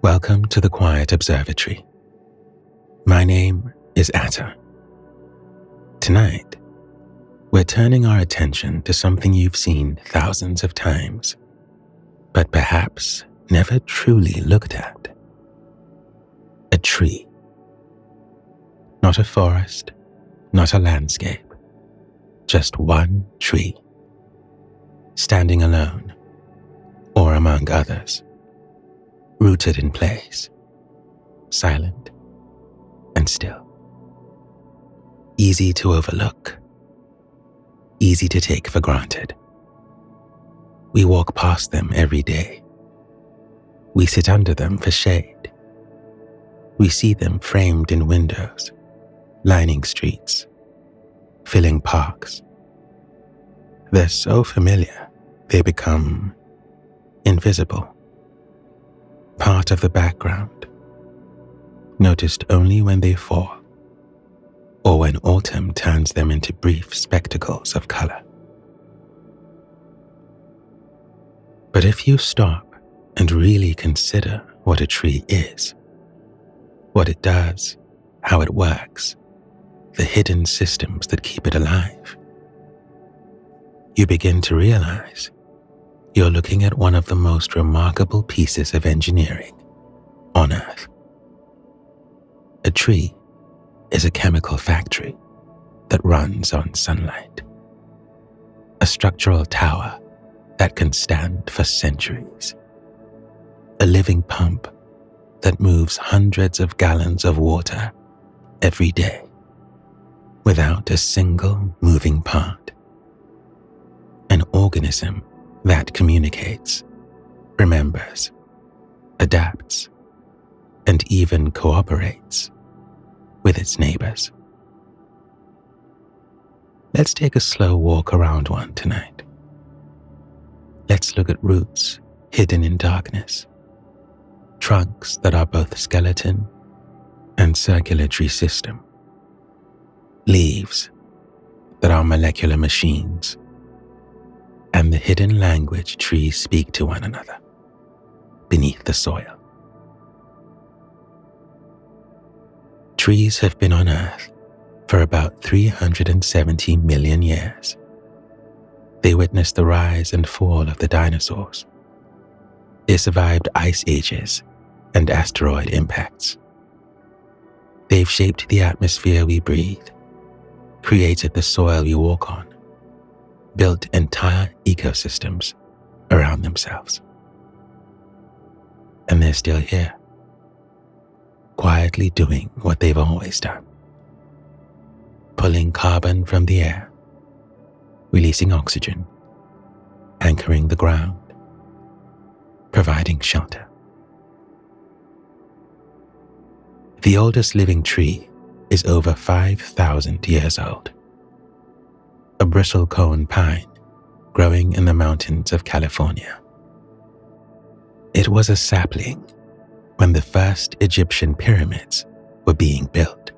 Welcome to the Quiet Observatory. My name is Atta. Tonight, we're turning our attention to something you've seen thousands of times, but perhaps never truly looked at. A tree. Not a forest, not a landscape, just one tree, standing alone, or among others, rooted in place, silent and still. Easy to overlook, easy to take for granted. We walk past them every day. We sit under them for shade. We see them framed in windows, lining streets, filling parks. They're so familiar, they become invisible, part of the background, noticed only when they fall, or when autumn turns them into brief spectacles of color. But if you stop and really consider what a tree is, what it does, how it works, the hidden systems that keep it alive, you begin to realize you're looking at one of the most remarkable pieces of engineering on Earth. A tree is a chemical factory that runs on sunlight, a structural tower that can stand for centuries, a living pump that moves hundreds of gallons of water every day without a single moving part, an organism that communicates, remembers, adapts, and even cooperates with its neighbors. Let's take a slow walk around one tonight. Let's look at roots hidden in darkness, trunks that are both skeleton and circulatory system, leaves that are molecular machines, and the hidden language trees speak to one another beneath the soil. Trees have been on Earth for about 370 million years. They witnessed the rise and fall of the dinosaurs. They survived ice ages and asteroid impacts. They've shaped the atmosphere we breathe, created the soil we walk on, built entire ecosystems around themselves. And they're still here, quietly doing what they've always done, pulling carbon from the air, releasing oxygen, anchoring the ground, providing shelter. The oldest living tree is over 5,000 years old. A bristlecone pine growing in the mountains of California. It was a sapling when the first Egyptian pyramids were being built.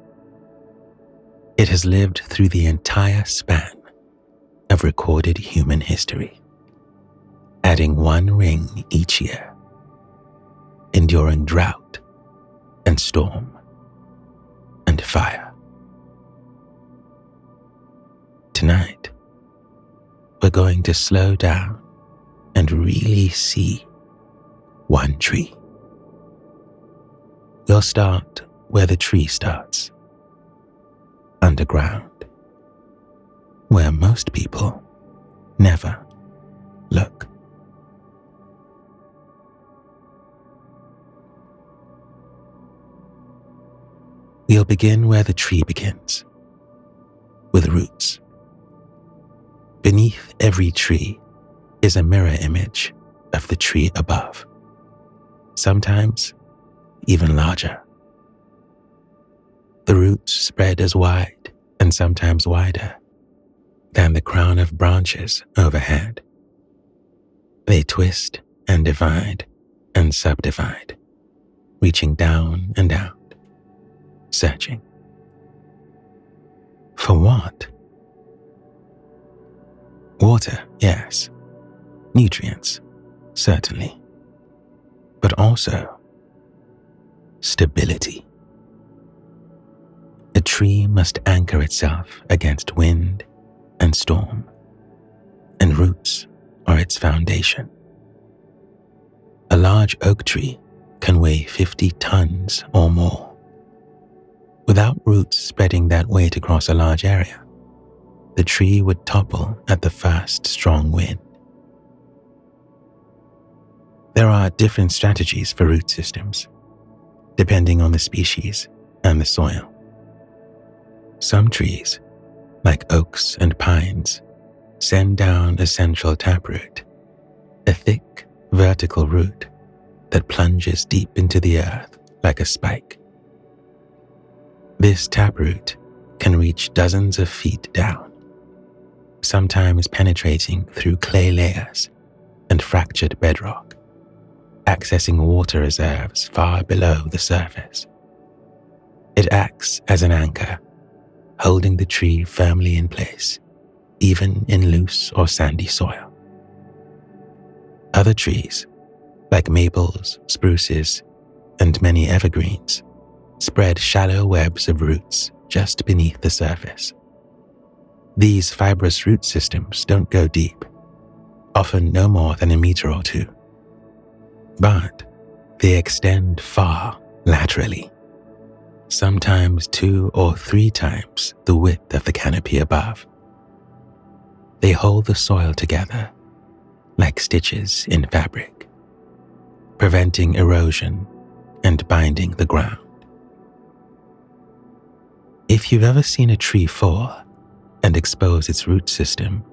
It has lived through the entire span of recorded human history, adding one ring each year, enduring drought and storm and fire. Tonight, we're going to slow down and really see one tree. We'll start where the tree starts, underground, where most people never look. We'll begin where the tree begins, with roots. Beneath every tree is a mirror image of the tree above, sometimes even larger. The roots spread as wide and sometimes wider than the crown of branches overhead. They twist and divide and subdivide, reaching down and out, searching. For what? Water, yes. Nutrients, certainly. But also stability. A tree must anchor itself against wind and storm, and roots are its foundation. A large oak tree can weigh 50 tons or more. Without roots spreading that weight across a large area, the tree would topple at the first strong wind. There are different strategies for root systems, depending on the species and the soil. Some trees, like oaks and pines, send down a central taproot, a thick, vertical root that plunges deep into the earth like a spike. This taproot can reach dozens of feet down, sometimes penetrating through clay layers and fractured bedrock, accessing water reserves far below the surface. It acts as an anchor, holding the tree firmly in place, even in loose or sandy soil. Other trees, like maples, spruces, and many evergreens, spread shallow webs of roots just beneath the surface. These fibrous root systems don't go deep, often no more than a meter or two, but they extend far laterally, sometimes 2 or 3 times the width of the canopy above. They hold the soil together like stitches in fabric, preventing erosion and binding the ground. If you've ever seen a tree fall and expose its root system,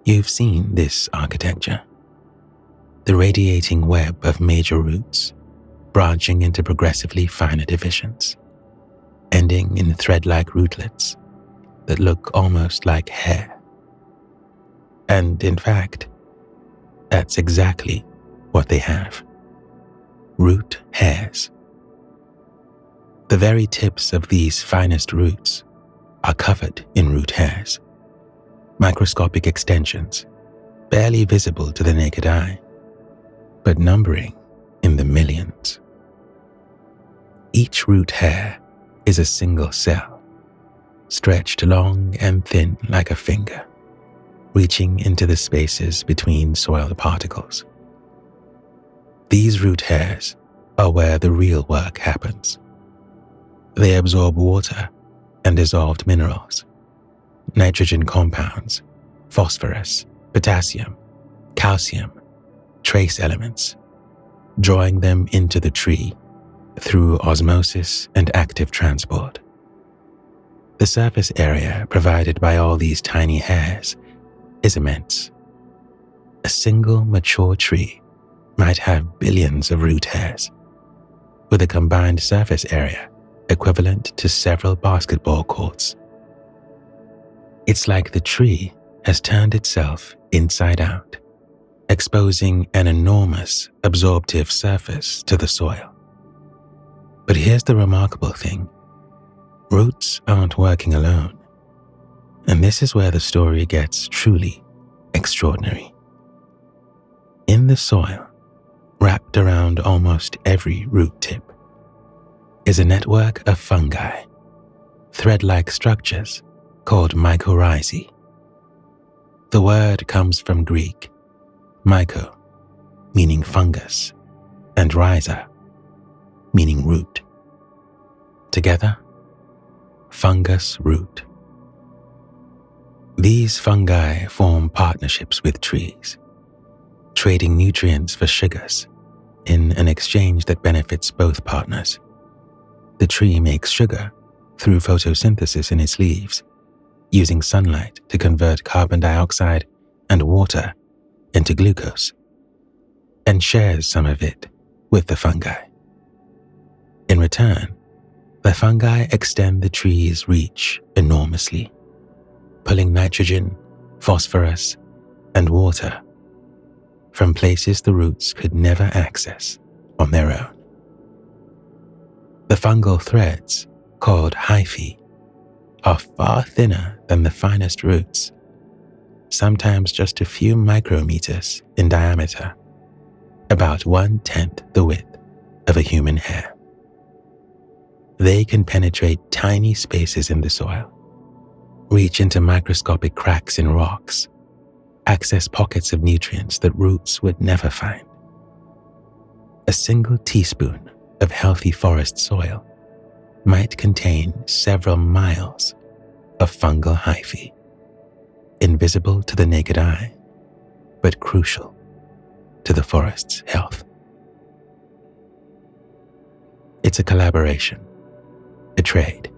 you've seen this architecture. The radiating web of major roots branching into progressively finer divisions, ending in thread-like rootlets that look almost like hair. And in fact, that's exactly what they have. Root hairs. The very tips of these finest roots are covered in root hairs, microscopic extensions, barely visible to the naked eye, but numbering in the millions. Each root hair is a single cell, stretched long and thin like a finger, reaching into the spaces between soil particles. These root hairs are where the real work happens. They absorb water and dissolved minerals, nitrogen compounds, phosphorus, potassium, calcium, trace elements, drawing them into the tree through osmosis and active transport. The surface area provided by all these tiny hairs is immense. A single mature tree might have billions of root hairs, with a combined surface area equivalent to several basketball courts. It's like the tree has turned itself inside out, exposing an enormous absorptive surface to the soil. But here's the remarkable thing. Roots aren't working alone. And this is where the story gets truly extraordinary. In the soil, wrapped around almost every root tip, is a network of fungi, thread-like structures called mycorrhizae. The word comes from Greek, myco, meaning fungus, and rhiza, meaning root. Together, fungus root. These fungi form partnerships with trees, trading nutrients for sugars in an exchange that benefits both partners. The tree makes sugar through photosynthesis in its leaves, using sunlight to convert carbon dioxide and water into glucose, and shares some of it with the fungi. In return, the fungi extend the tree's reach enormously, pulling nitrogen, phosphorus, and water from places the roots could never access on their own. The fungal threads, called hyphae, are far thinner than the finest roots, sometimes just a few micrometers in diameter, about 1/10 the width of a human hair. They can penetrate tiny spaces in the soil, reach into microscopic cracks in rocks, access pockets of nutrients that roots would never find. A single teaspoon of healthy forest soil might contain several miles of fungal hyphae, invisible to the naked eye, but crucial to the forest's health. It's a collaboration, a trade,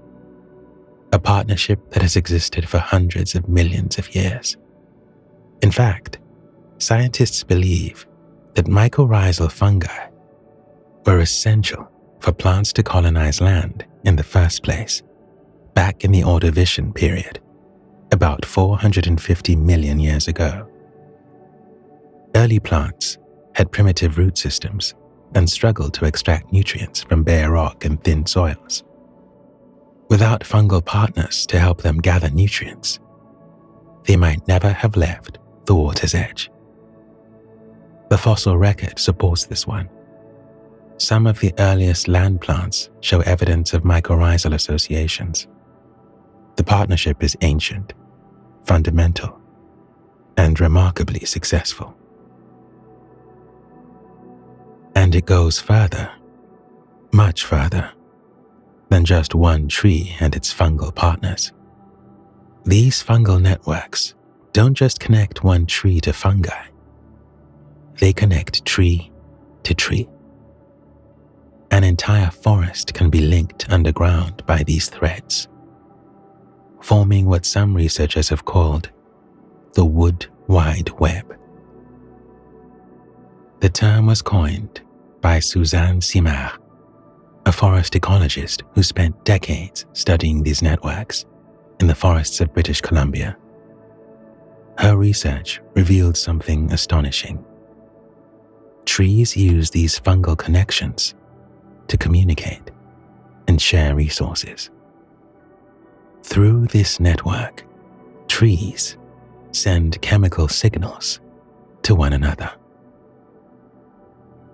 a partnership that has existed for hundreds of millions of years. In fact, scientists believe that mycorrhizal fungi were essential for plants to colonize land in the first place, back in the Ordovician period, about 450 million years ago. Early plants had primitive root systems and struggled to extract nutrients from bare rock and thin soils. Without fungal partners to help them gather nutrients, they might never have left the water's edge. The fossil record supports this one. Some of the earliest land plants show evidence of mycorrhizal associations. The partnership is ancient, fundamental, and remarkably successful. And it goes further, much further, than just one tree and its fungal partners. These fungal networks don't just connect one tree to fungi. They connect tree to tree. An entire forest can be linked underground by these threads, forming what some researchers have called the wood wide web. The term was coined by Suzanne Simard, a forest ecologist who spent decades studying these networks in the forests of British Columbia. Her research revealed something astonishing. Trees use these fungal connections to communicate and share resources. Through this network, trees send chemical signals to one another.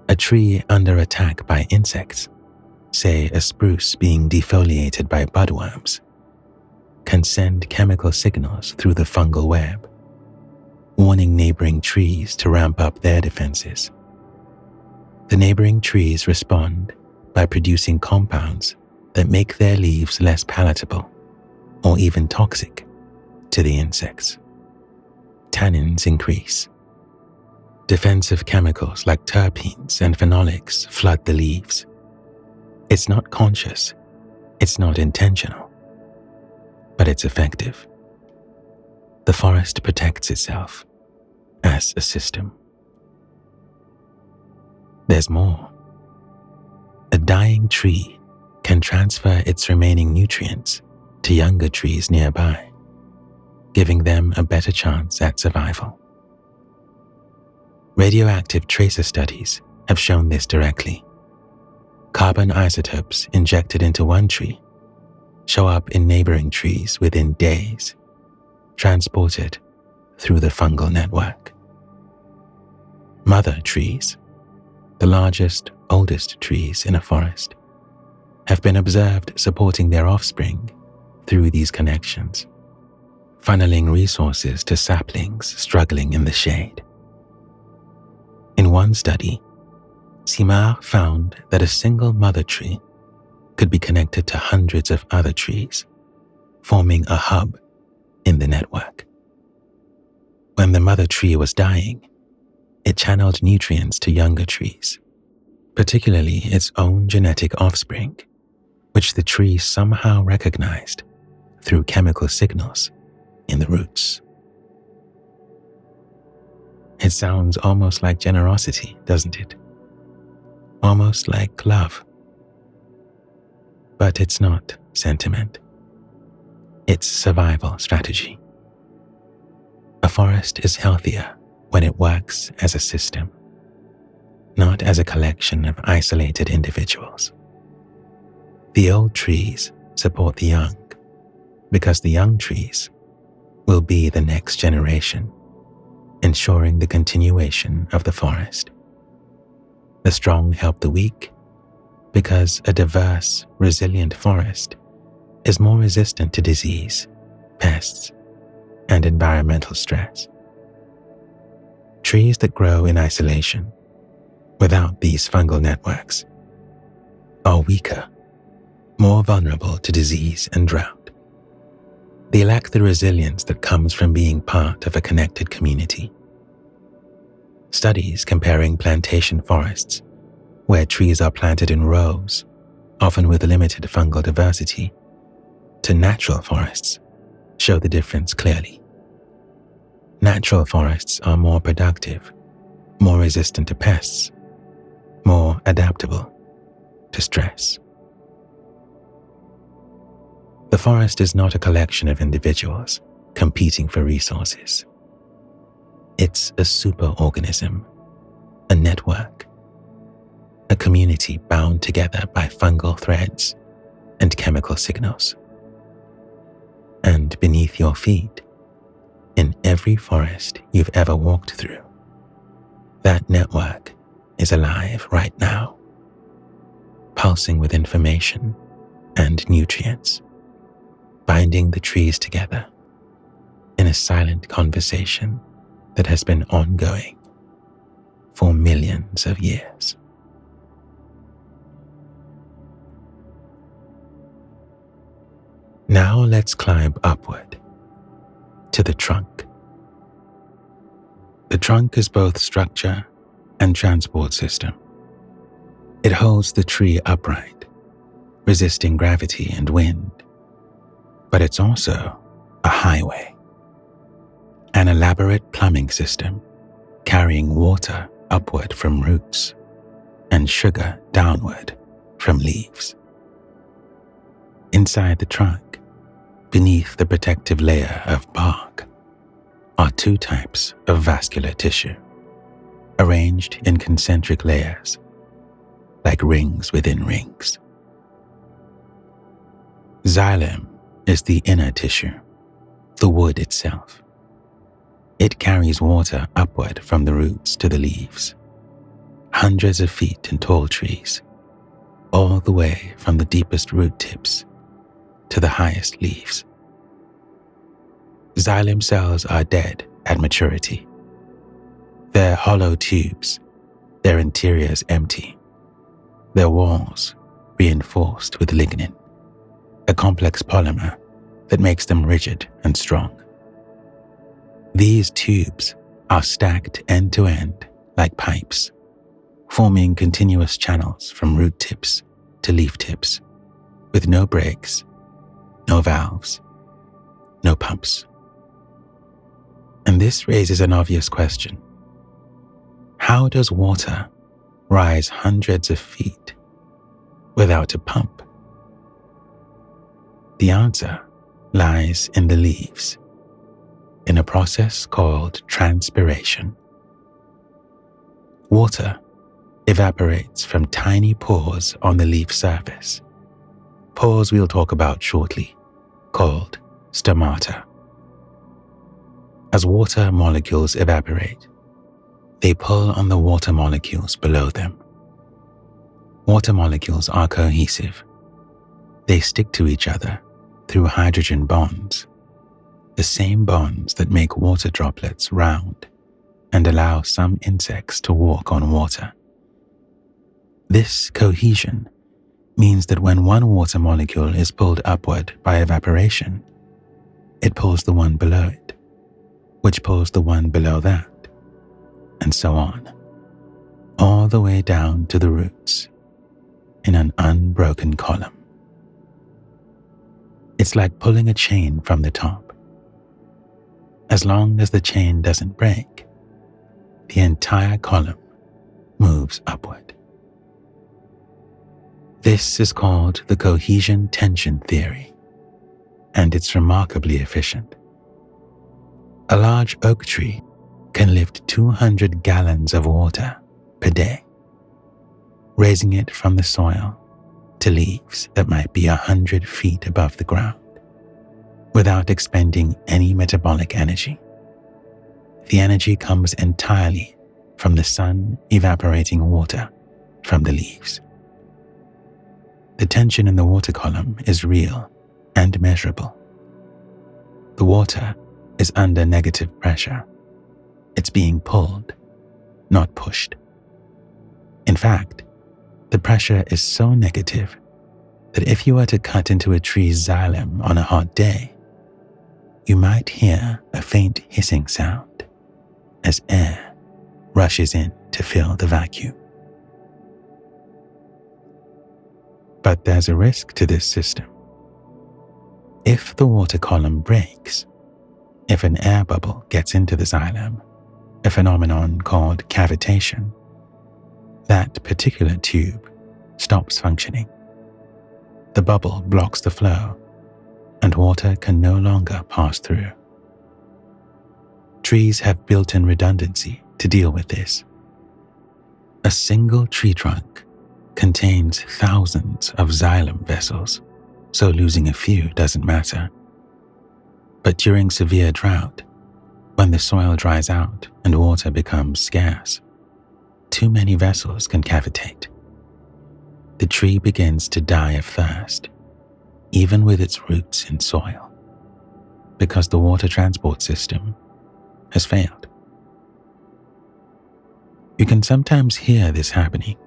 A tree under attack by insects, say a spruce being defoliated by budworms, can send chemical signals through the fungal web, warning neighboring trees to ramp up their defenses. The neighboring trees respond by producing compounds that make their leaves less palatable or even toxic to the insects. Tannins increase. Defensive chemicals like terpenes and phenolics flood the leaves. It's not conscious, it's not intentional, but it's effective. The forest protects itself as a system. There's more. A dying tree can transfer its remaining nutrients to younger trees nearby, giving them a better chance at survival. Radioactive tracer studies have shown this directly. Carbon isotopes injected into one tree show up in neighboring trees within days, transported through the fungal network. Mother trees, the largest, oldest trees in a forest, have been observed supporting their offspring through these connections, funneling resources to saplings struggling in the shade. In one study, Simard found that a single mother tree could be connected to hundreds of other trees, forming a hub in the network. When the mother tree was dying, it channeled nutrients to younger trees, particularly its own genetic offspring, which the tree somehow recognized through chemical signals in the roots. It sounds almost like generosity, doesn't it? Almost like love. But it's not sentiment. It's survival strategy. A forest is healthier when it works as a system, not as a collection of isolated individuals. The old trees support the young, because the young trees will be the next generation, ensuring the continuation of the forest. The strong help the weak, because a diverse, resilient forest is more resistant to disease, pests, and environmental stress. Trees that grow in isolation, without these fungal networks, are weaker, more vulnerable to disease and drought. They lack the resilience that comes from being part of a connected community. Studies comparing plantation forests, where trees are planted in rows, often with limited fungal diversity, to natural forests, show the difference clearly. Natural forests are more productive, more resistant to pests, more adaptable to stress. The forest is not a collection of individuals competing for resources. It's a superorganism, a network, a community bound together by fungal threads and chemical signals. And beneath your feet, in every forest you've ever walked through, that network is alive right now, pulsing with information and nutrients, binding the trees together in a silent conversation that has been ongoing for millions of years. Now let's climb upward to the trunk. The trunk is both structure and transport system. It holds the tree upright, resisting gravity and wind. But it's also a highway, an elaborate plumbing system carrying water upward from roots and sugar downward from leaves. Inside the trunk, beneath the protective layer of bark, are two types of vascular tissue, arranged in concentric layers, like rings within rings. Xylem is the inner tissue, the wood itself. It carries water upward from the roots to the leaves, hundreds of feet in tall trees, all the way from the deepest root tips to the highest leaves. Xylem cells are dead at maturity. They're hollow tubes, their interiors empty, their walls reinforced with lignin, a complex polymer that makes them rigid and strong. These tubes are stacked end to end like pipes, forming continuous channels from root tips to leaf tips, with no breaks, no valves, no pumps. And this raises an obvious question. How does water rise hundreds of feet without a pump? The answer lies in the leaves, in a process called transpiration. Water evaporates from tiny pores on the leaf surface, pores we'll talk about shortly, called stomata. As water molecules evaporate, they pull on the water molecules below them. Water molecules are cohesive. They stick to each other through hydrogen bonds, the same bonds that make water droplets round and allow some insects to walk on water. This cohesion means that when one water molecule is pulled upward by evaporation, it pulls the one below it, which pulls the one below that, and so on, all the way down to the roots in an unbroken column. It's like pulling a chain from the top. As long as the chain doesn't break, the entire column moves upward. This is called the cohesion tension theory, and it's remarkably efficient. A large oak tree can lift 200 gallons of water per day, raising it from the soil to leaves that might be 100 feet above the ground, without expending any metabolic energy. The energy comes entirely from the sun evaporating water from the leaves. The tension in the water column is real and measurable. The water is under negative pressure. It's being pulled, not pushed. In fact, the pressure is so negative that if you were to cut into a tree's xylem on a hot day, you might hear a faint hissing sound as air rushes in to fill the vacuum. But there's a risk to this system. If the water column breaks, if an air bubble gets into the xylem, a phenomenon called cavitation, that particular tube stops functioning. The bubble blocks the flow, and water can no longer pass through. Trees have built-in redundancy to deal with this. A single tree trunk contains thousands of xylem vessels, so losing a few doesn't matter. But during severe drought, when the soil dries out and water becomes scarce, too many vessels can cavitate. The tree begins to die of thirst, even with its roots in soil, because the water transport system has failed. You can sometimes hear this happening.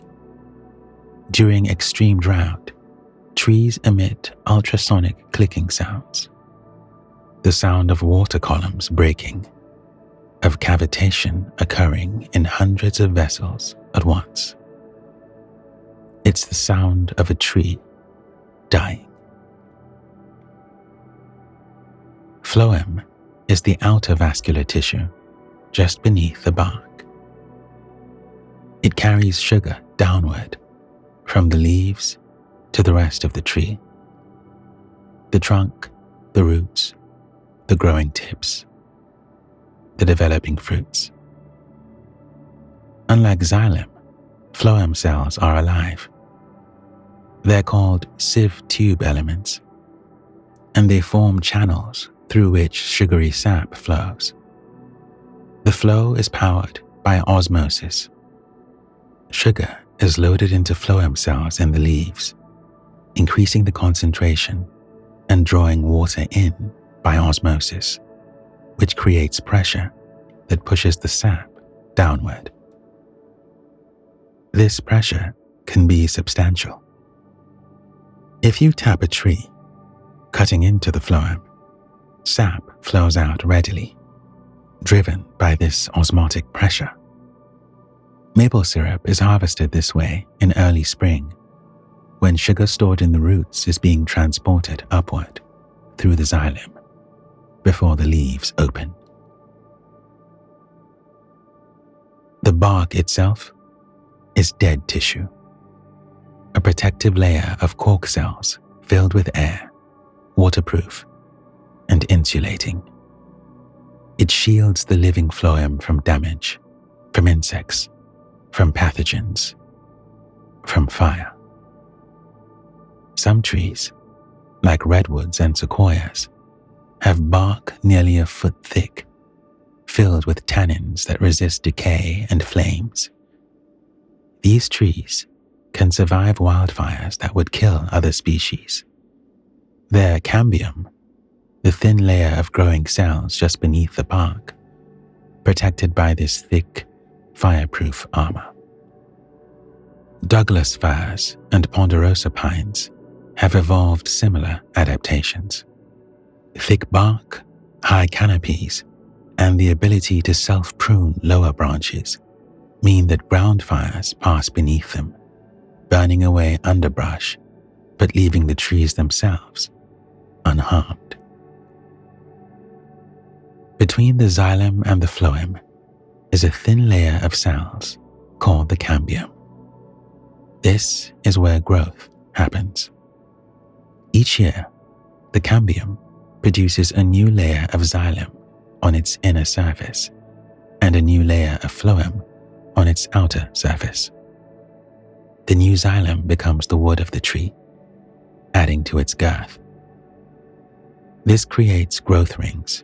During extreme drought, trees emit ultrasonic clicking sounds. The sound of water columns breaking, of cavitation occurring in hundreds of vessels at once. It's the sound of a tree dying. Phloem is the outer vascular tissue just beneath the bark. It carries sugar downward from the leaves to the rest of the tree. The trunk, the roots, the growing tips, the developing fruits. Unlike xylem, phloem cells are alive. They're called sieve tube elements, and they form channels through which sugary sap flows. The flow is powered by osmosis. Sugar is loaded into phloem cells in the leaves, increasing the concentration and drawing water in by osmosis, which creates pressure that pushes the sap downward. This pressure can be substantial. If you tap a tree, cutting into the phloem, sap flows out readily, driven by this osmotic pressure. Maple syrup is harvested this way in early spring, when sugar stored in the roots is being transported upward through the xylem before the leaves open. The bark itself is dead tissue, a protective layer of cork cells filled with air, waterproof, and insulating. It shields the living phloem from damage, from insects, from pathogens, from fire. Some trees, like redwoods and sequoias, have bark nearly a foot thick, filled with tannins that resist decay and flames. These trees can survive wildfires that would kill other species. Their cambium, the thin layer of growing cells just beneath the bark, protected by this thick, fireproof armor. Douglas firs and ponderosa pines have evolved similar adaptations. Thick bark, high canopies, and the ability to self-prune lower branches mean that ground fires pass beneath them, burning away underbrush, but leaving the trees themselves unharmed. Between the xylem and the phloem is a thin layer of cells called the cambium. This is where growth happens. Each year, the cambium produces a new layer of xylem on its inner surface and a new layer of phloem on its outer surface. The new xylem becomes the wood of the tree, adding to its girth. This creates growth rings,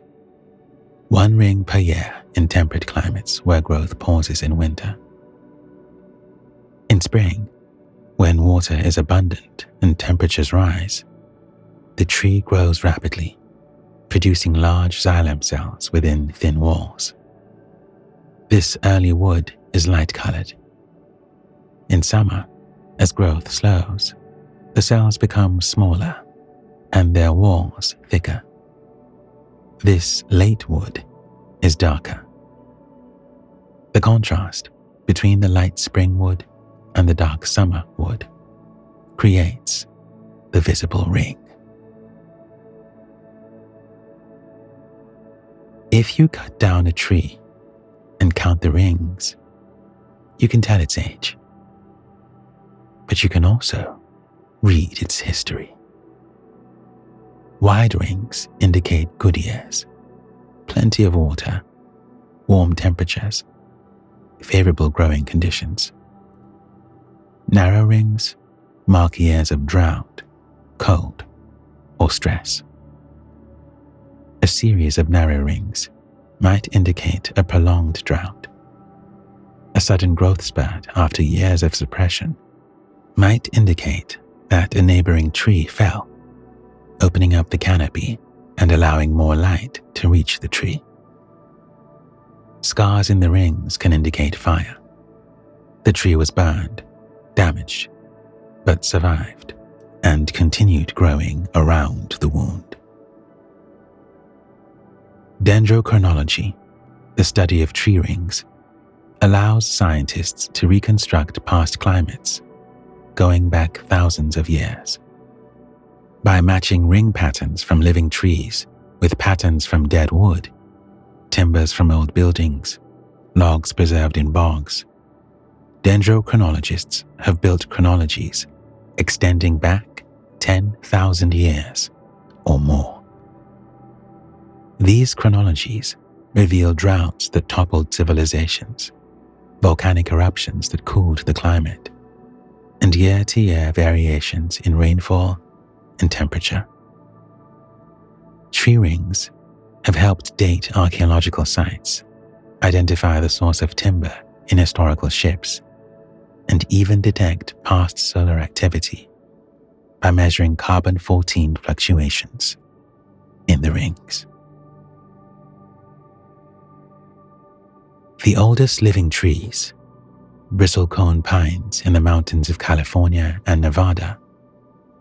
one ring per year in temperate climates where growth pauses in winter. In spring, When water is abundant and temperatures rise, the tree grows rapidly, producing large xylem cells within thin walls. This early wood is light-colored. In summer, as growth slows, the cells become smaller and their walls thicker. This late wood is darker. The contrast between the light spring wood and the dark summer wood creates the visible ring. If you cut down a tree and count the rings, you can tell its age. But you can also read its history. Wide rings indicate good years, plenty of water, warm temperatures, favorable growing conditions. Narrow rings mark years of drought, cold, or stress. A series of narrow rings might indicate a prolonged drought. A sudden growth spurt after years of suppression might indicate that a neighboring tree fell, opening up the canopy and allowing more light to reach the tree. Scars in the rings can indicate fire. The tree was burned, damaged, but survived and continued growing around the wound. Dendrochronology, the study of tree rings, allows scientists to reconstruct past climates, going back thousands of years. By matching ring patterns from living trees with patterns from dead wood, timbers from old buildings, logs preserved in bogs, dendrochronologists have built chronologies extending back 10,000 years or more. These chronologies reveal droughts that toppled civilizations, volcanic eruptions that cooled the climate, and year-to-year variations in rainfall and temperature. Tree rings have helped date archaeological sites, identify the source of timber in historical ships, and even detect past solar activity by measuring carbon-14 fluctuations in the rings. The oldest living trees, bristlecone pines in the mountains of California and Nevada,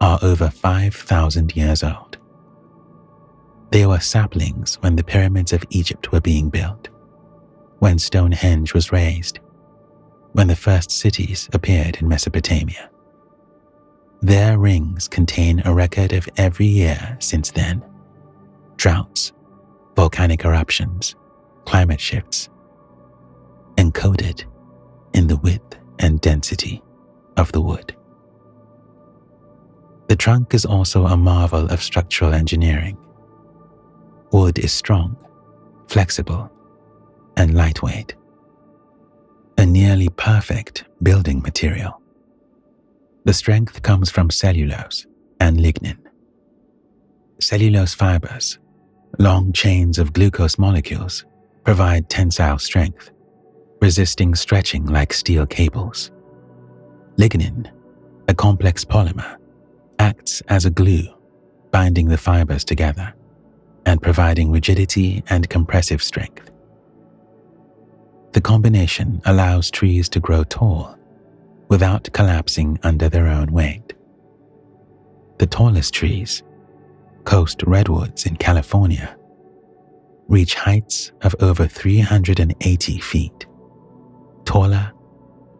are over 5,000 years old. They were saplings when the pyramids of Egypt were being built, when Stonehenge was raised, when the first cities appeared in Mesopotamia. Their rings contain a record of every year since then: droughts, volcanic eruptions, climate shifts, encoded in the width and density of the wood. The trunk is also a marvel of structural engineering. Wood is strong, flexible, and lightweight, a nearly perfect building material. The strength comes from cellulose and lignin. Cellulose fibers, long chains of glucose molecules, provide tensile strength, resisting stretching like steel cables. Lignin, a complex polymer, acts as a glue, binding the fibers together and providing rigidity and compressive strength. The combination allows trees to grow tall without collapsing under their own weight. The tallest trees, coast redwoods in California, reach heights of over 380 feet, taller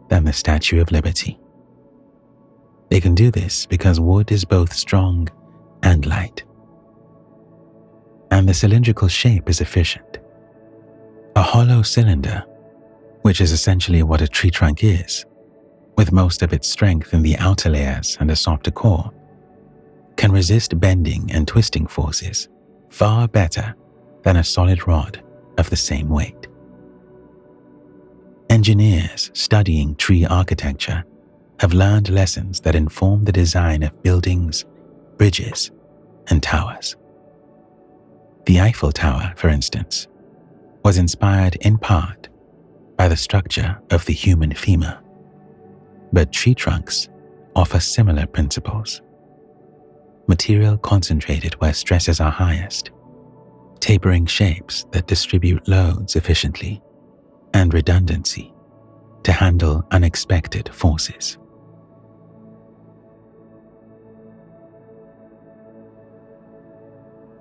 than the Statue of Liberty. They can do this because wood is both strong and light, and the cylindrical shape is efficient. A hollow cylinder, which is essentially what a tree trunk is, with most of its strength in the outer layers and a softer core, can resist bending and twisting forces far better than a solid rod of the same weight. Engineers studying tree architecture have learned lessons that inform the design of buildings, bridges, and towers. The Eiffel Tower, for instance, was inspired in part by the structure of the human femur, but tree trunks offer similar principles. Material concentrated where stresses are highest, tapering shapes that distribute loads efficiently, and redundancy to handle unexpected forces.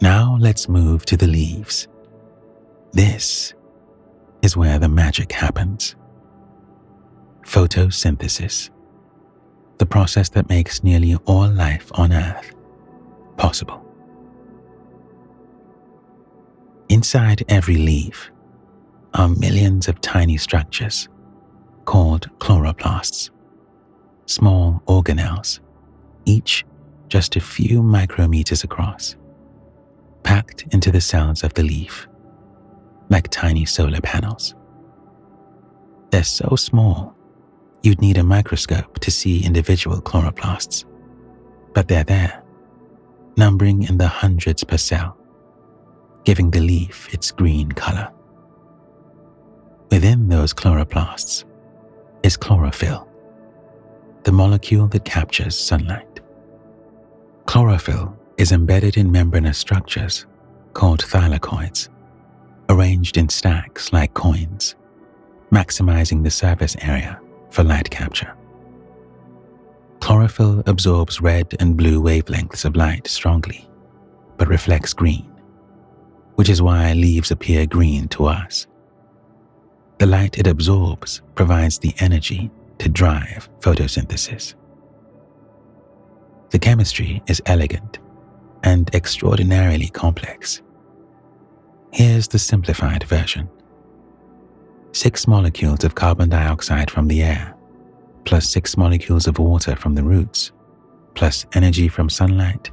Now let's move to the leaves. This is where the magic happens. Photosynthesis, the process that makes nearly all life on Earth possible. Inside every leaf are millions of tiny structures called chloroplasts, small organelles, each just a few micrometers across, packed into the cells of the leaf like tiny solar panels. They're so small, you'd need a microscope to see individual chloroplasts, but they're there, numbering in the hundreds per cell, giving the leaf its green color. Within those chloroplasts is chlorophyll, the molecule that captures sunlight. Chlorophyll is embedded in membranous structures called thylakoids, arranged in stacks like coins, maximizing the surface area for light capture. Chlorophyll absorbs red and blue wavelengths of light strongly, but reflects green, which is why leaves appear green to us. The light it absorbs provides the energy to drive photosynthesis. The chemistry is elegant and extraordinarily complex. Here's the simplified version. 6 molecules of carbon dioxide from the air, plus 6 molecules of water from the roots, plus energy from sunlight,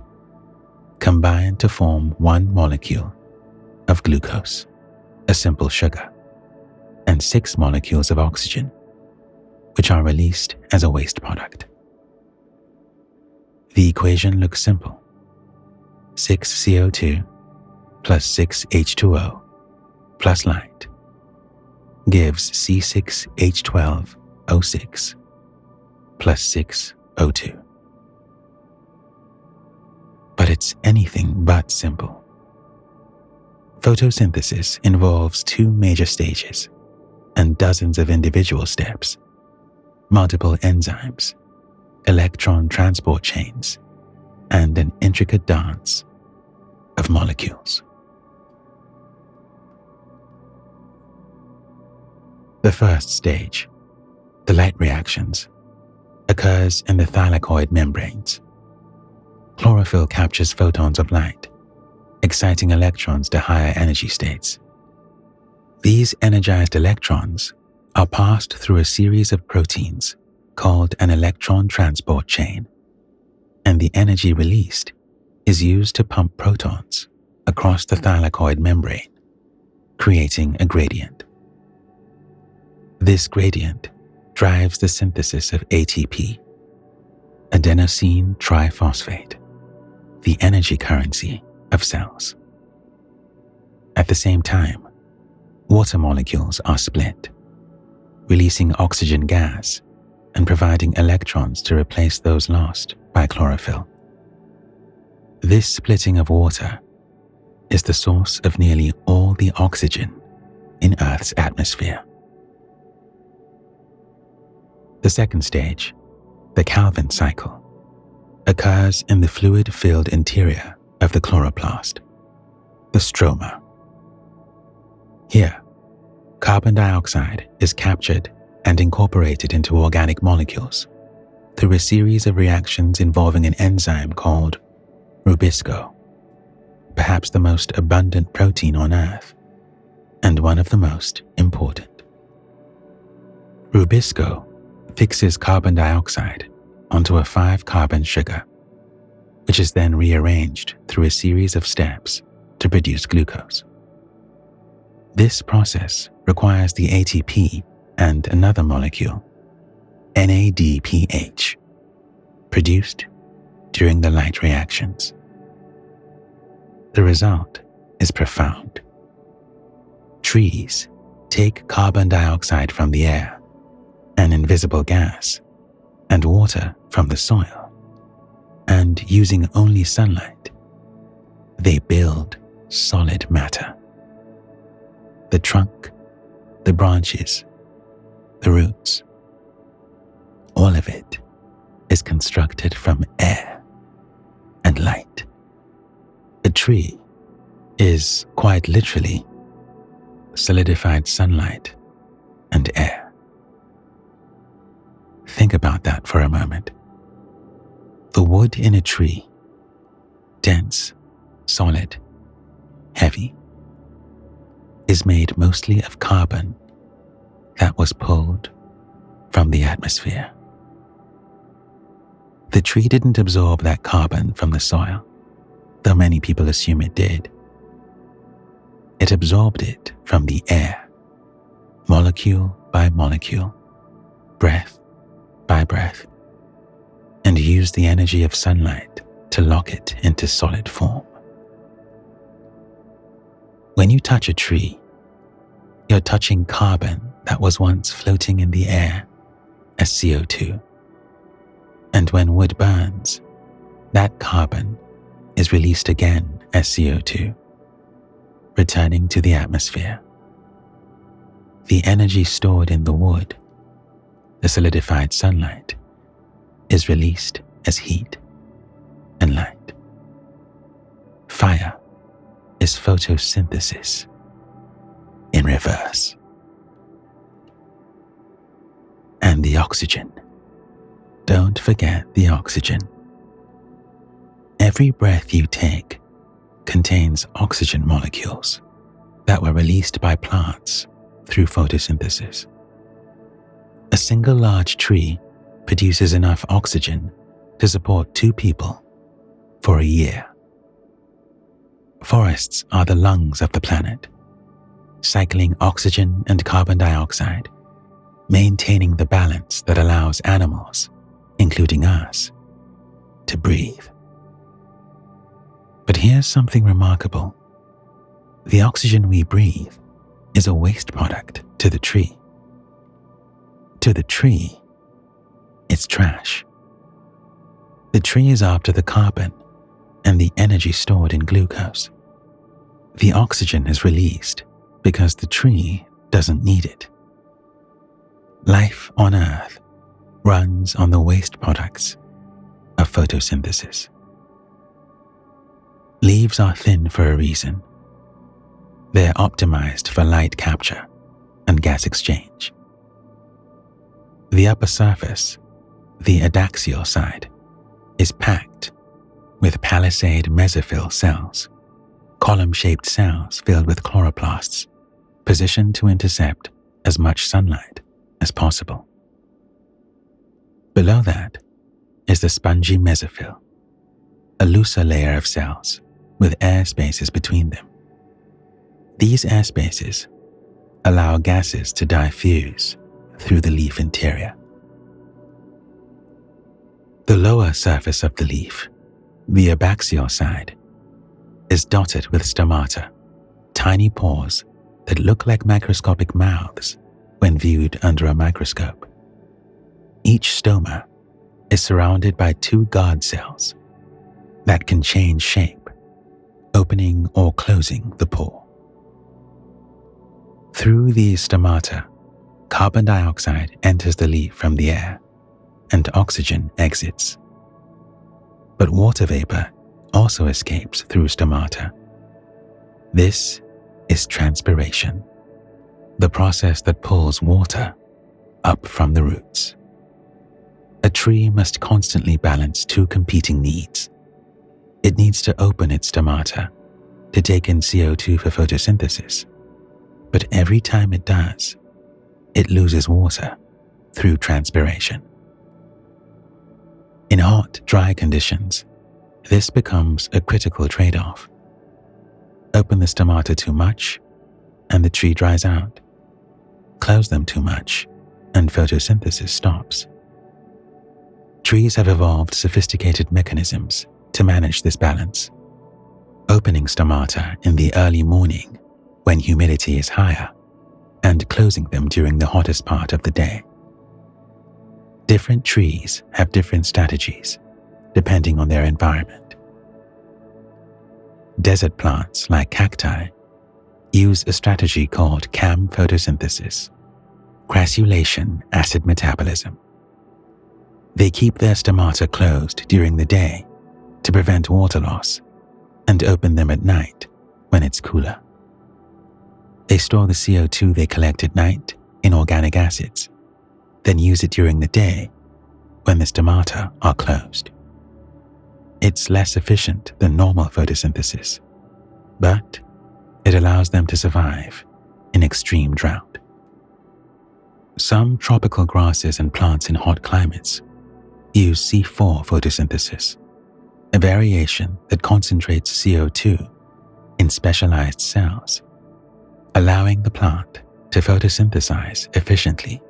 combine to form 1 molecule of glucose, a simple sugar, and 6 molecules of oxygen, which are released as a waste product. The equation looks simple. 6 CO2 plus 6 H2O plus light gives C6H12O6 plus 6 O2. But it's anything but simple. Photosynthesis involves 2 major stages and dozens of individual steps, multiple enzymes, electron transport chains, and an intricate dance of molecules. The first stage, the light reactions, occurs in the thylakoid membranes. Chlorophyll captures photons of light, exciting electrons to higher energy states. These energized electrons are passed through a series of proteins called an electron transport chain, and the energy released is used to pump protons across the thylakoid membrane, creating a gradient. This gradient drives the synthesis of ATP, adenosine triphosphate, the energy currency of cells. At the same time, water molecules are split, releasing oxygen gas and providing electrons to replace those lost by chlorophyll. This splitting of water is the source of nearly all the oxygen in Earth's atmosphere. The second stage, the Calvin cycle, occurs in the fluid-filled interior of the chloroplast, the stroma. Here, carbon dioxide is captured and incorporated into organic molecules through a series of reactions involving an enzyme called rubisco, perhaps the most abundant protein on Earth, and one of the most important. Rubisco fixes carbon dioxide onto a 5-carbon sugar, which is then rearranged through a series of steps to produce glucose. This process requires the ATP and another molecule, NADPH, produced during the light reactions. The result is profound. Trees take carbon dioxide from the air, an invisible gas, and water from the soil, and using only sunlight, they build solid matter. The trunk, the branches, the roots, all of it is constructed from air and light. A tree is quite literally solidified sunlight and air. Think about that for a moment. The wood in a tree, dense, solid, heavy, is made mostly of carbon that was pulled from the atmosphere. The tree didn't absorb that carbon from the soil, though many people assume it did. It absorbed it from the air, molecule by molecule, breath by breath, and used the energy of sunlight to lock it into solid form. When you touch a tree, you're touching carbon that was once floating in the air as CO2. And when wood burns, that carbon is released again as CO2, returning to the atmosphere. The energy stored in the wood, the solidified sunlight, is released as heat and light. Fire is photosynthesis in reverse. And the oxygen. Don't forget the oxygen. Every breath you take contains oxygen molecules that were released by plants through photosynthesis. A single large tree produces enough oxygen to support 2 people for a year. Forests are the lungs of the planet, cycling oxygen and carbon dioxide, maintaining the balance that allows animals, including us, to breathe. But here's something remarkable. The oxygen we breathe is a waste product to the tree. To the tree, it's trash. The tree is after the carbon and the energy stored in glucose. The oxygen is released because the tree doesn't need it. Life on Earth runs on the waste products of photosynthesis. Leaves are thin for a reason. They're optimized for light capture and gas exchange. The upper surface, the adaxial side, is packed with palisade mesophyll cells, column-shaped cells filled with chloroplasts, positioned to intercept as much sunlight as possible. Below that is the spongy mesophyll, a looser layer of cells with air spaces between them. These air spaces allow gases to diffuse through the leaf interior. The lower surface of the leaf, the abaxial side, is dotted with stomata, tiny pores that look like microscopic mouths when viewed under a microscope. Each stoma is surrounded by 2 guard cells that can change shape, opening or closing the pore. Through these stomata, carbon dioxide enters the leaf from the air and oxygen exits. But water vapor also escapes through stomata. This is transpiration, the process that pulls water up from the roots. A tree must constantly balance 2 competing needs. It needs to open its stomata to take in CO2 for photosynthesis, but every time it does, it loses water through transpiration. In hot, dry conditions, this becomes a critical trade-off. Open the stomata too much, and the tree dries out. Close them too much, and photosynthesis stops. Trees have evolved sophisticated mechanisms to manage this balance. Opening stomata in the early morning when humidity is higher, and closing them during the hottest part of the day. Different trees have different strategies depending on their environment. Desert plants like cacti use a strategy called CAM photosynthesis, crassulation acid metabolism. They keep their stomata closed during the day to prevent water loss and open them at night when it's cooler. They store the CO2 they collect at night in organic acids, then use it during the day when the stomata are closed. It's less efficient than normal photosynthesis, but it allows them to survive in extreme drought. Some tropical grasses and plants in hot climates use C4 photosynthesis, a variation that concentrates CO2 in specialized cells, allowing the plant to photosynthesize efficiently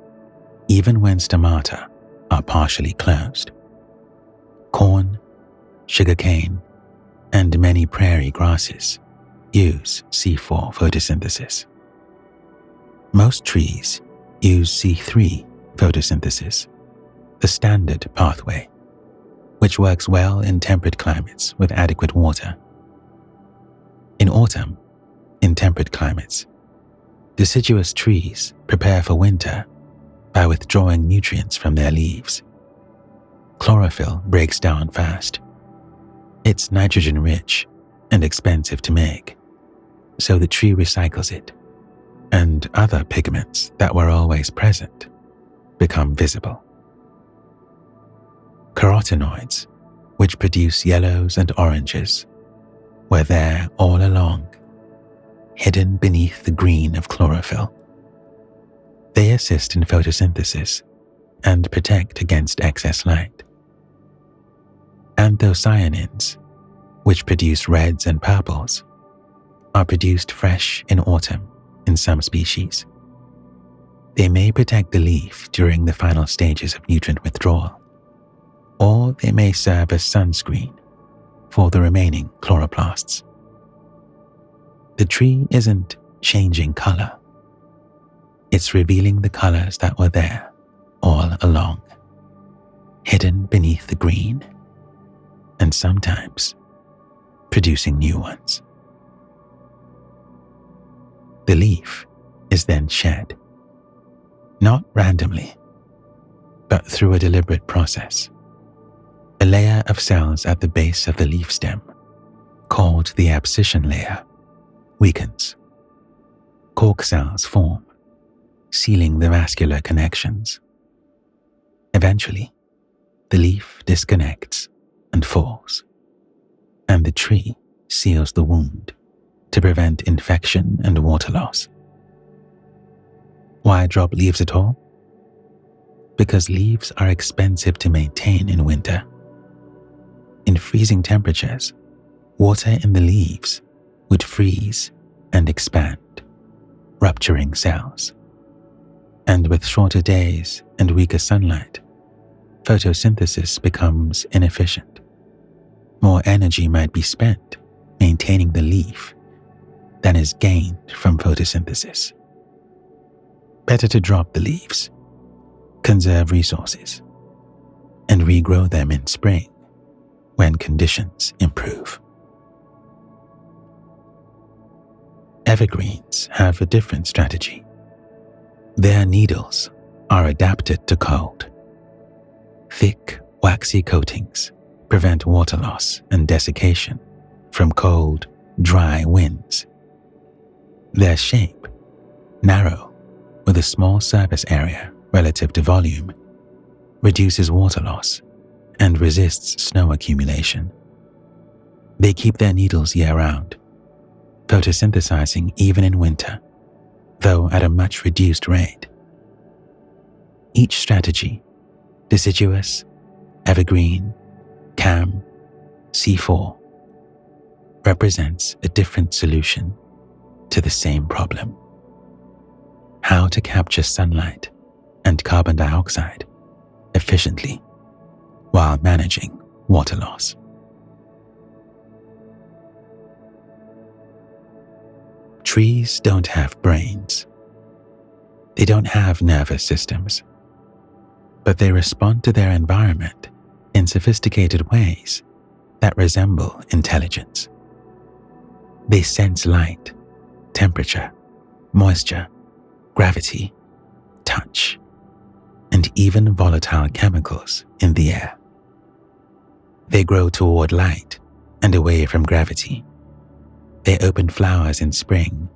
even when stomata are partially closed. Corn, sugarcane, and many prairie grasses use C4 photosynthesis. Most trees use C3 photosynthesis, the standard pathway, which works well in temperate climates with adequate water. In autumn, in temperate climates, deciduous trees prepare for winter by withdrawing nutrients from their leaves. Chlorophyll breaks down fast. It's nitrogen-rich and expensive to make, so the tree recycles it, and other pigments that were always present become visible. Carotenoids, which produce yellows and oranges, were there all along, hidden beneath the green of chlorophyll. They assist in photosynthesis and protect against excess light. Anthocyanins, which produce reds and purples, are produced fresh in autumn in some species. They may protect the leaf during the final stages of nutrient withdrawal, or they may serve as sunscreen for the remaining chloroplasts. The tree isn't changing color. It's revealing the colors that were there all along, hidden beneath the green, and sometimes producing new ones. The leaf is then shed, not randomly, but through a deliberate process. A layer of cells at the base of the leaf stem, called the abscission layer, weakens. Cork cells form, sealing the vascular connections. Eventually, the leaf disconnects and falls, and the tree seals the wound to prevent infection and water loss. Why drop leaves at all? Because leaves are expensive to maintain in winter. In freezing temperatures, water in the leaves would freeze and expand, rupturing cells. And with shorter days and weaker sunlight, photosynthesis becomes inefficient. More energy might be spent maintaining the leaf than is gained from photosynthesis. Better to drop the leaves, conserve resources, and regrow them in spring when conditions improve. Evergreens have a different strategy. Their needles are adapted to cold. Thick, waxy coatings prevent water loss and desiccation from cold, dry winds. Their shape, narrow with a small surface area relative to volume, reduces water loss and resists snow accumulation. They keep their needles year-round, photosynthesizing even in winter, though at a much reduced rate. Each strategy, deciduous, evergreen, CAM, C4, represents a different solution to the same problem: how to capture sunlight and carbon dioxide efficiently while managing water loss. Trees don't have brains. They don't have nervous systems. but they respond to their environment in sophisticated ways that resemble intelligence. They sense light, temperature, moisture, gravity, touch, and even volatile chemicals in the air. They grow toward light and away from gravity. They open flowers in spring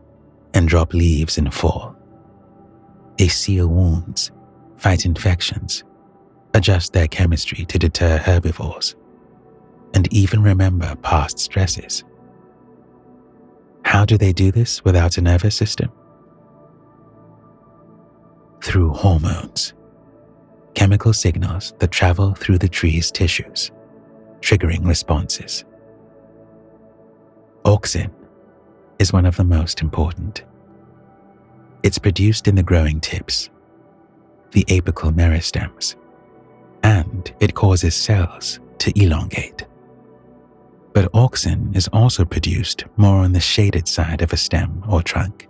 and drop leaves in fall. They seal wounds, fight infections, adjust their chemistry to deter herbivores, and even remember past stresses. How do they do this without a nervous system? Through hormones, chemical signals that travel through the tree's tissues, triggering responses. Auxin is one of the most important. It's produced in the growing tips, the apical meristems, and it causes cells to elongate. But auxin is also produced more on the shaded side of a stem or trunk,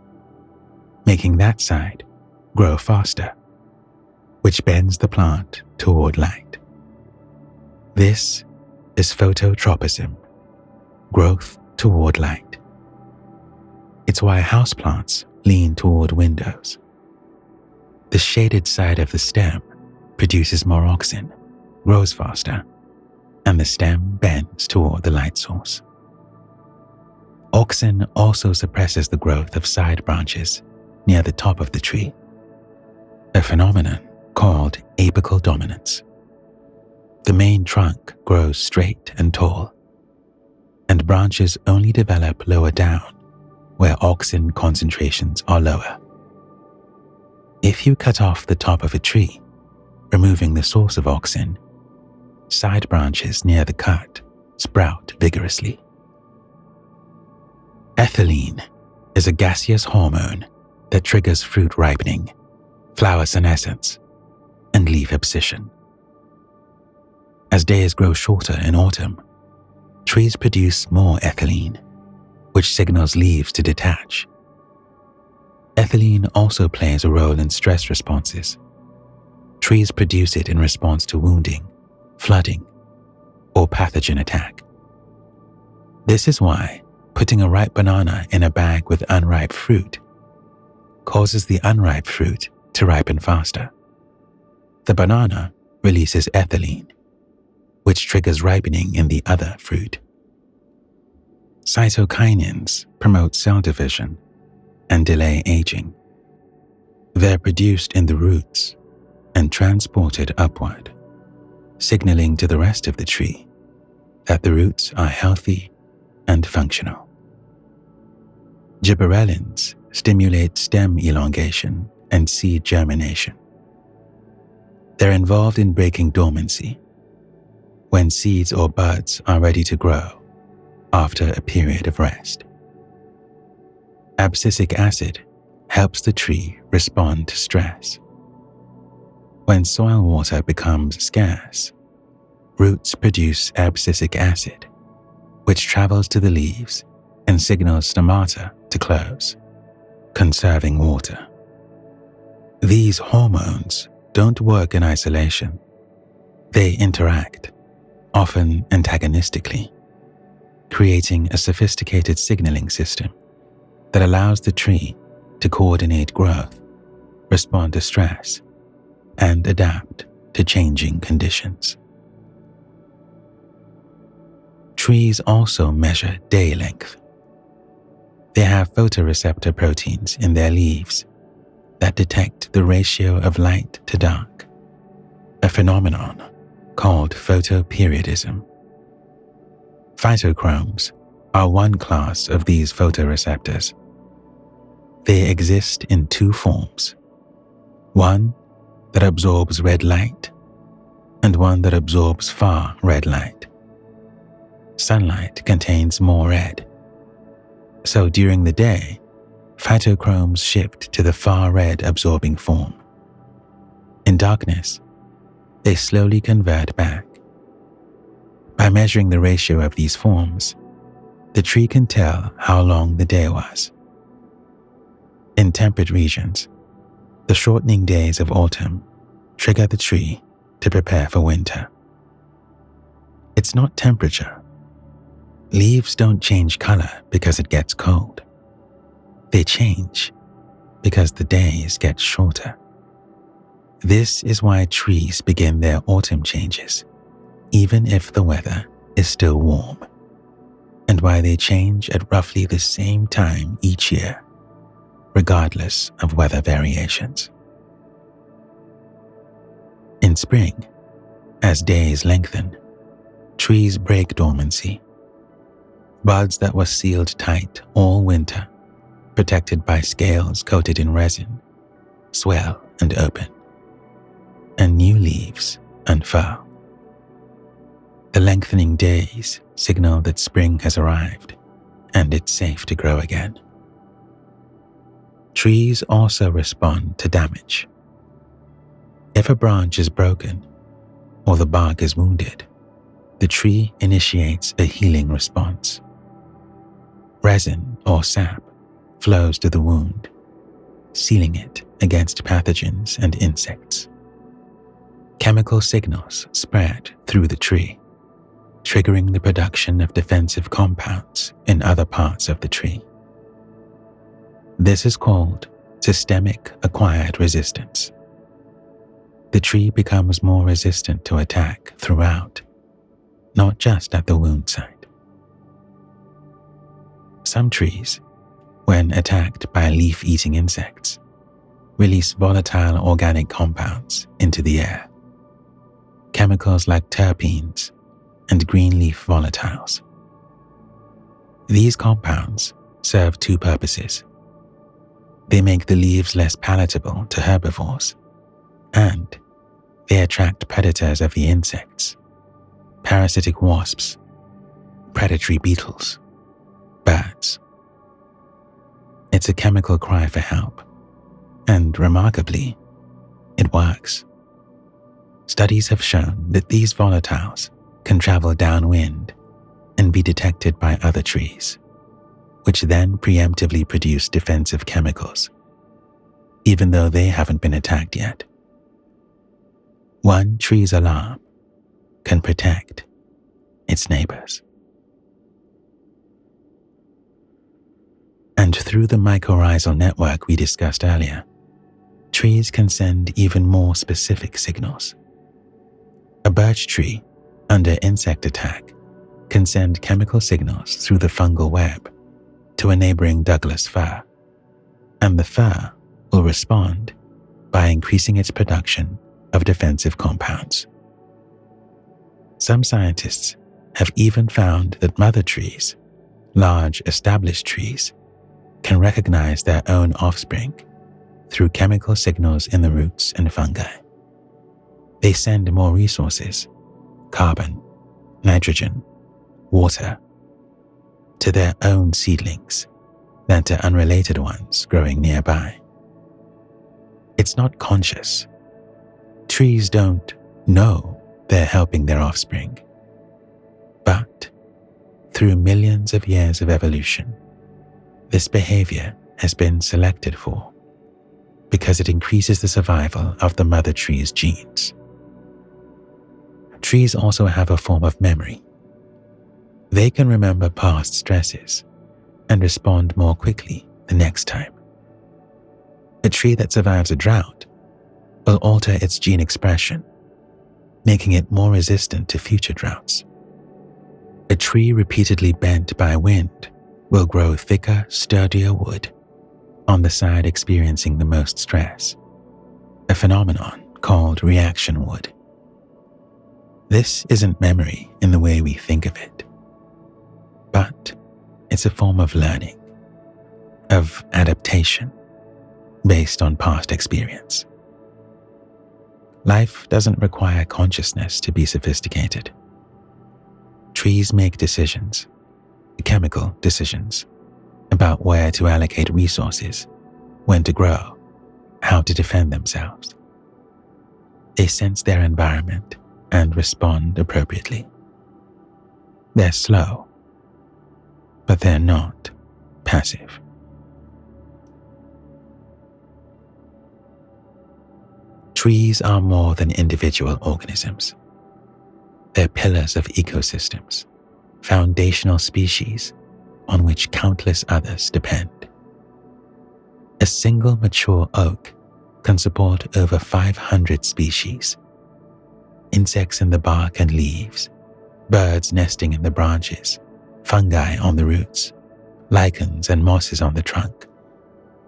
making that side grow faster, which bends the plant toward light. This is phototropism, growth toward light. It's why houseplants lean toward windows. The shaded side of the stem produces more auxin, grows faster, and the stem bends toward the light source. Auxin also suppresses the growth of side branches near the top of the tree, a phenomenon called apical dominance. The main trunk grows straight and tall, and branches only develop lower down where auxin concentrations are lower. If you cut off the top of a tree, removing the source of auxin, side branches near the cut sprout vigorously. Ethylene is a gaseous hormone that triggers fruit ripening, flower senescence, and leaf abscission. As days grow shorter in autumn, trees produce more ethylene, which signals leaves to detach. Ethylene also plays a role in stress responses. Trees produce it in response to wounding, flooding, or pathogen attack. This is why putting a ripe banana in a bag with unripe fruit causes the unripe fruit to ripen faster. The banana releases ethylene, which triggers ripening in the other fruit. Cytokinins promote cell division and delay aging. They're produced in the roots and transported upward, signaling to the rest of the tree that the roots are healthy and functional. Gibberellins stimulate stem elongation and seed germination. They're involved in breaking dormancy, when seeds or buds are ready to grow after a period of rest. Abscisic acid helps the tree respond to stress. When soil water becomes scarce, roots produce abscisic acid, which travels to the leaves and signals stomata to close, conserving water. These hormones don't work in isolation. They interact, often antagonistically, creating a sophisticated signaling system that allows the tree to coordinate growth, respond to stress, and adapt to changing conditions. Trees also measure day length. They have photoreceptor proteins in their leaves that detect the ratio of light to dark, a phenomenon called photoperiodism. Phytochromes are one class of these photoreceptors. They exist in two forms, one that absorbs red light and one that absorbs far red light. Sunlight contains more red, so during the day, phytochromes shift to the far red absorbing form. In darkness, they slowly convert back. By measuring the ratio of these forms, the tree can tell how long the day was. In temperate regions, the shortening days of autumn trigger the tree to prepare for winter. It's not temperature. Leaves don't change color because it gets cold. They change because the days get shorter. This is why trees begin their autumn changes, even if the weather is still warm, and why they change at roughly the same time each year, regardless of weather variations. In spring, as days lengthen, trees break dormancy. Buds that were sealed tight all winter, protected by scales coated in resin, swell and open, and new leaves unfurl. The lengthening days signal that spring has arrived and it's safe to grow again. Trees also respond to damage. If a branch is broken or the bark is wounded, the tree initiates a healing response. Resin or sap flows to the wound, sealing it against pathogens and insects. Chemical signals spread through the tree, triggering the production of defensive compounds in other parts of the tree. This is called systemic acquired resistance. The tree becomes more resistant to attack throughout, not just at the wound site. Some trees, when attacked by leaf-eating insects, release volatile organic compounds into the air. Chemicals like terpenes and green leaf volatiles. These compounds serve two purposes. They make the leaves less palatable to herbivores, and they attract predators of the insects, parasitic wasps, predatory beetles, birds. It's a chemical cry for help, and remarkably, it works. Studies have shown that these volatiles can travel downwind and be detected by other trees, which then preemptively produce defensive chemicals, even though they haven't been attacked yet. One tree's alarm can protect its neighbors. And through the mycorrhizal network we discussed earlier, trees can send even more specific signals. A birch tree, under insect attack, can send chemical signals through the fungal web to a neighboring Douglas fir, and the fir will respond by increasing its production of defensive compounds. Some scientists have even found that mother trees, large established trees, can recognize their own offspring through chemical signals in the roots and fungi. They send more resources, carbon, nitrogen, water, to their own seedlings than to unrelated ones growing nearby. It's not conscious. Trees don't know they're helping their offspring. But through millions of years of evolution, this behavior has been selected for because it increases the survival of the mother tree's genes. Trees also have a form of memory. They can remember past stresses and respond more quickly the next time. A tree that survives a drought will alter its gene expression, making it more resistant to future droughts. A tree repeatedly bent by wind will grow thicker, sturdier wood on the side experiencing the most stress, a phenomenon called reaction wood. This isn't memory in the way we think of it, but it's a form of learning, of adaptation, based on past experience. Life doesn't require consciousness to be sophisticated. Trees make decisions, chemical decisions, about where to allocate resources, when to grow, how to defend themselves. They sense their environment and respond appropriately. They're slow, but they're not passive. Trees are more than individual organisms. They're pillars of ecosystems, foundational species on which countless others depend. A single mature oak can support over 500 species. Insects in the bark and leaves, birds nesting in the branches, fungi on the roots, lichens and mosses on the trunk,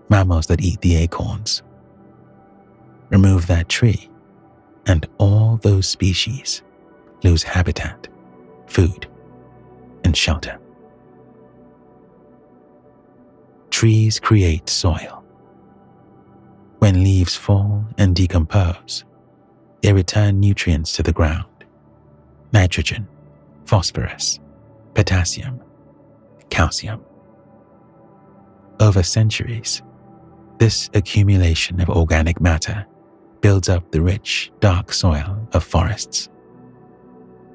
mammals that eat the acorns. Remove that tree, and all those species lose habitat, food, and shelter. Trees create soil. When leaves fall and decompose, they return nutrients to the ground: nitrogen, phosphorus, potassium, calcium. Over centuries, this accumulation of organic matter builds up the rich, dark soil of forests,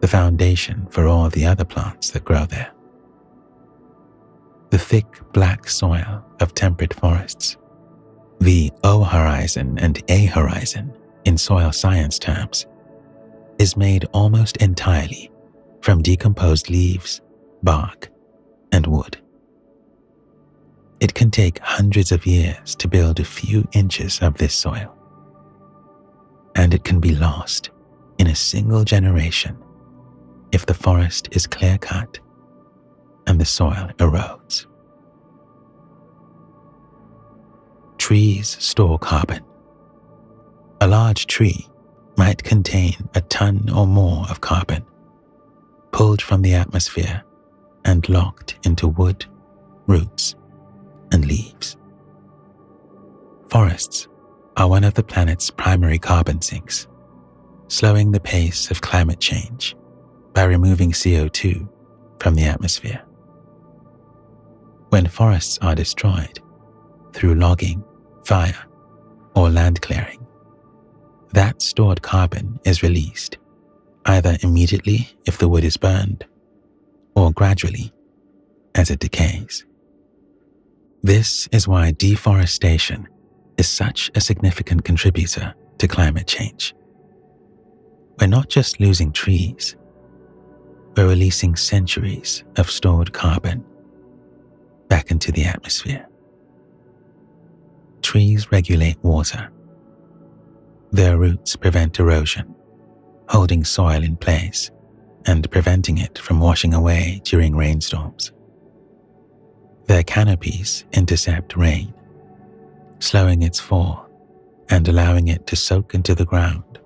the foundation for all the other plants that grow there. The thick, black soil of temperate forests, the O horizon and A horizon in soil science terms, is made almost entirely from decomposed leaves, bark, and wood. It can take hundreds of years to build a few inches of this soil, and it can be lost in a single generation if the forest is clear-cut and the soil erodes. Trees store carbon. A large tree might contain a ton or more of carbon, pulled from the atmosphere and locked into wood, roots, and leaves. Forests are one of the planet's primary carbon sinks, slowing the pace of climate change by removing CO2 from the atmosphere. When forests are destroyed through logging, fire, or land clearing, that stored carbon is released, either immediately if the wood is burned, or gradually as it decays. This is why deforestation is such a significant contributor to climate change. We're not just losing trees, we're releasing centuries of stored carbon back into the atmosphere. Trees regulate water. Their roots prevent erosion, holding soil in place and preventing it from washing away during rainstorms. Their canopies intercept rain, slowing its fall and allowing it to soak into the ground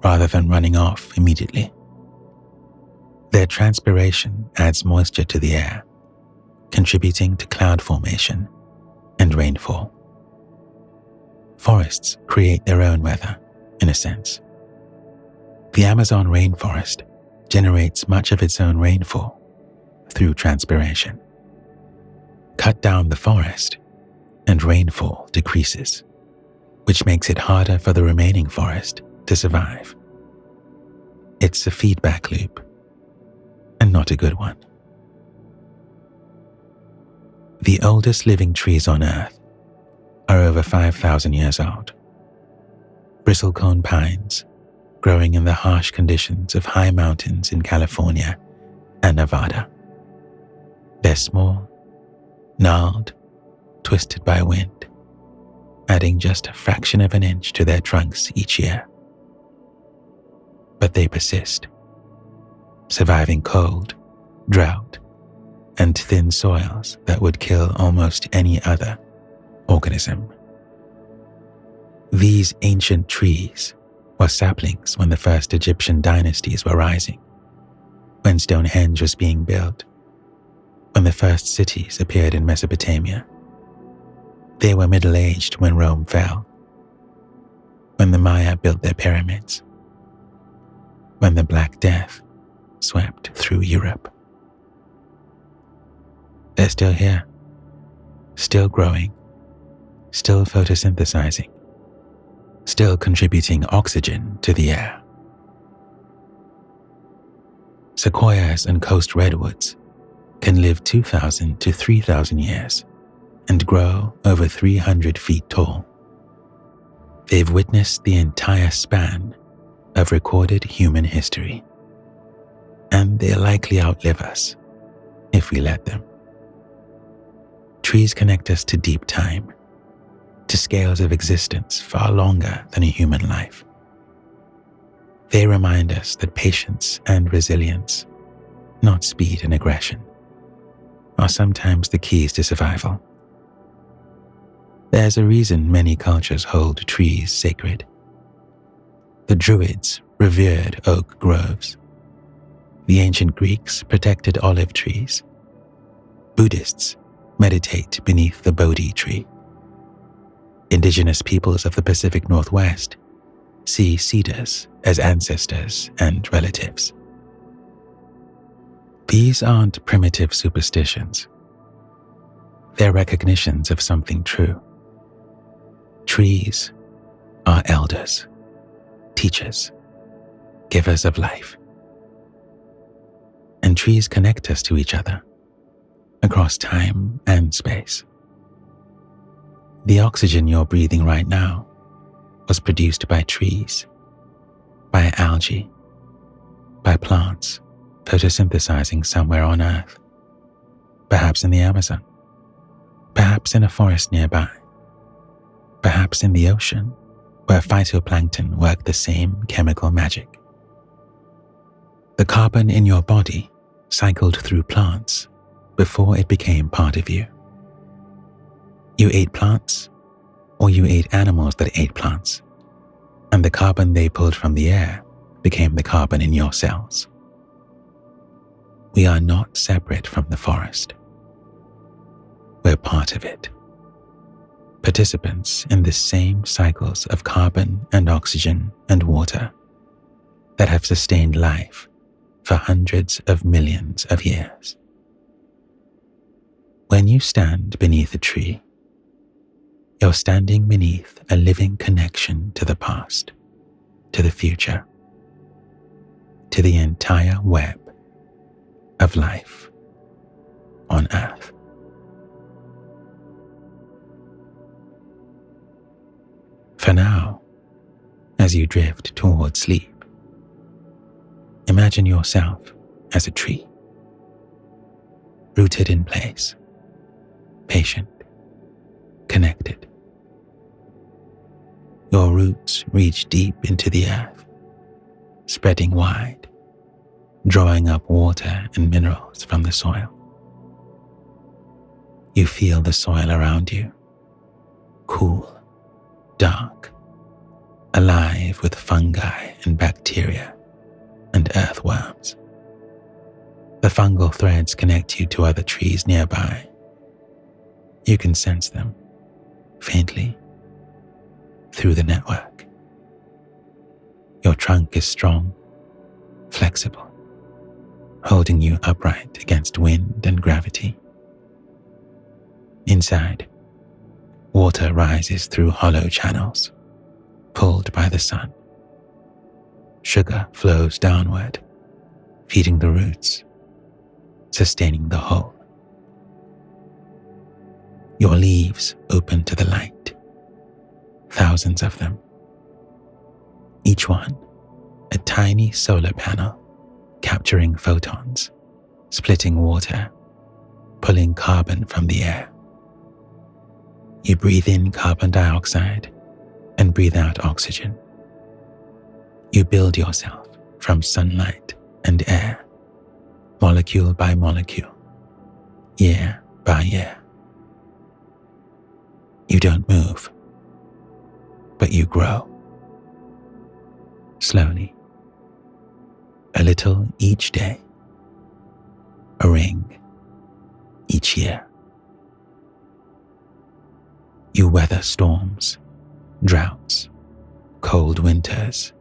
rather than running off immediately. Their transpiration adds moisture to the air, contributing to cloud formation and rainfall. Forests create their own weather, in a sense. The Amazon rainforest generates much of its own rainfall through transpiration. Cut down the forest, and rainfall decreases, which makes it harder for the remaining forest to survive. It's a feedback loop, and not a good one. The oldest living trees on Earth are over 5,000 years old. Bristlecone pines, growing in the harsh conditions of high mountains in California and Nevada. They're small, gnarled, twisted by wind, adding just a fraction of an inch to their trunks each year. But they persist, surviving cold, drought, and thin soils that would kill almost any other organism. These ancient trees were saplings when the first Egyptian dynasties were rising, when Stonehenge was being built, when the first cities appeared in Mesopotamia. They were middle-aged when Rome fell, when the Maya built their pyramids, when the Black Death swept through Europe. They're still here, still growing, still photosynthesizing, still contributing oxygen to the air. Sequoias and coast redwoods can live 2,000 to 3,000 years and grow over 300 feet tall. They've witnessed the entire span of recorded human history, and they'll likely outlive us if we let them. Trees connect us to deep time, to scales of existence far longer than a human life. They remind us that patience and resilience, not speed and aggression, are sometimes the keys to survival. There's a reason many cultures hold trees sacred. The Druids revered oak groves. The ancient Greeks protected olive trees. Buddhists meditate beneath the Bodhi tree. Indigenous peoples of the Pacific Northwest see cedars as ancestors and relatives. These aren't primitive superstitions. They're recognitions of something true. Trees are elders, teachers, givers of life. And trees connect us to each other across time and space. The oxygen you're breathing right now was produced by trees, by algae, by plants photosynthesizing somewhere on Earth, perhaps in the Amazon, perhaps in a forest nearby, perhaps in the ocean where phytoplankton work the same chemical magic. The carbon in your body cycled through plants before it became part of you. You ate plants, or you ate animals that ate plants, and the carbon they pulled from the air became the carbon in your cells. We are not separate from the forest. We're part of it, participants in the same cycles of carbon and oxygen and water that have sustained life for hundreds of millions of years. When you stand beneath a tree, you're standing beneath a living connection to the past, to the future, to the entire web of life on Earth. For now, as you drift towards sleep, imagine yourself as a tree, rooted in place, patient, connected. Your roots reach deep into the earth, spreading wide, drawing up water and minerals from the soil. You feel the soil around you, cool, dark, alive with fungi and bacteria and earthworms. The fungal threads connect you to other trees nearby. You can sense them, faintly, through the network. Your trunk is strong, flexible, holding you upright against wind and gravity. Inside, water rises through hollow channels, pulled by the sun. Sugar flows downward, feeding the roots, sustaining the whole. Your leaves open to the light, thousands of them. Each one a tiny solar panel, capturing photons, splitting water, pulling carbon from the air. You breathe in carbon dioxide and breathe out oxygen. You build yourself from sunlight and air, molecule by molecule, year by year. You don't move, but you grow. Slowly, a little each day, a ring each year. You weather storms, droughts, cold winters,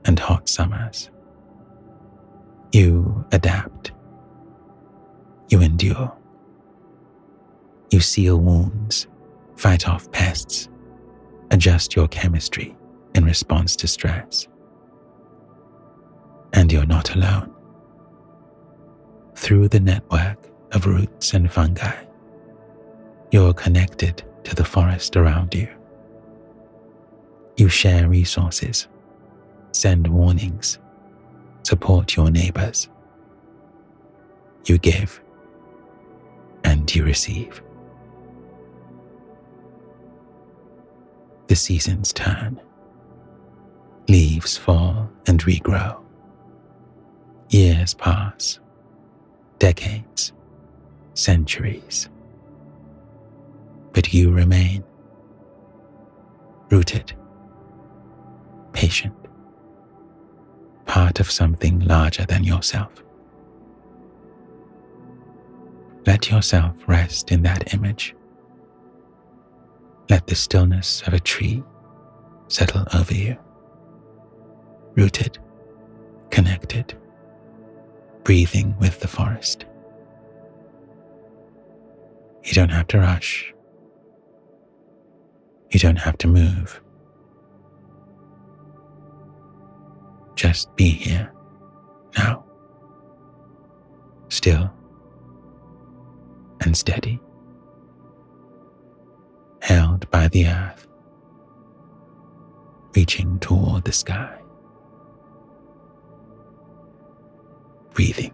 and hot summers. You adapt. You endure. You seal wounds, fight off pests, adjust your chemistry in response to stress. And you're not alone. Through the network of roots and fungi, you're connected to the forest around you. You share resources, send warnings, support your neighbors. You give and you receive. The seasons turn. Leaves fall and regrow. Years pass. Decades. Centuries. But you remain. Rooted. Patient. Part of something larger than yourself. Let yourself rest in that image. Let the stillness of a tree settle over you. Rooted, connected, breathing with the forest. You don't have to rush. You don't have to move. Just be here, now. Still and steady. Held by the earth, reaching toward the sky. Breathing.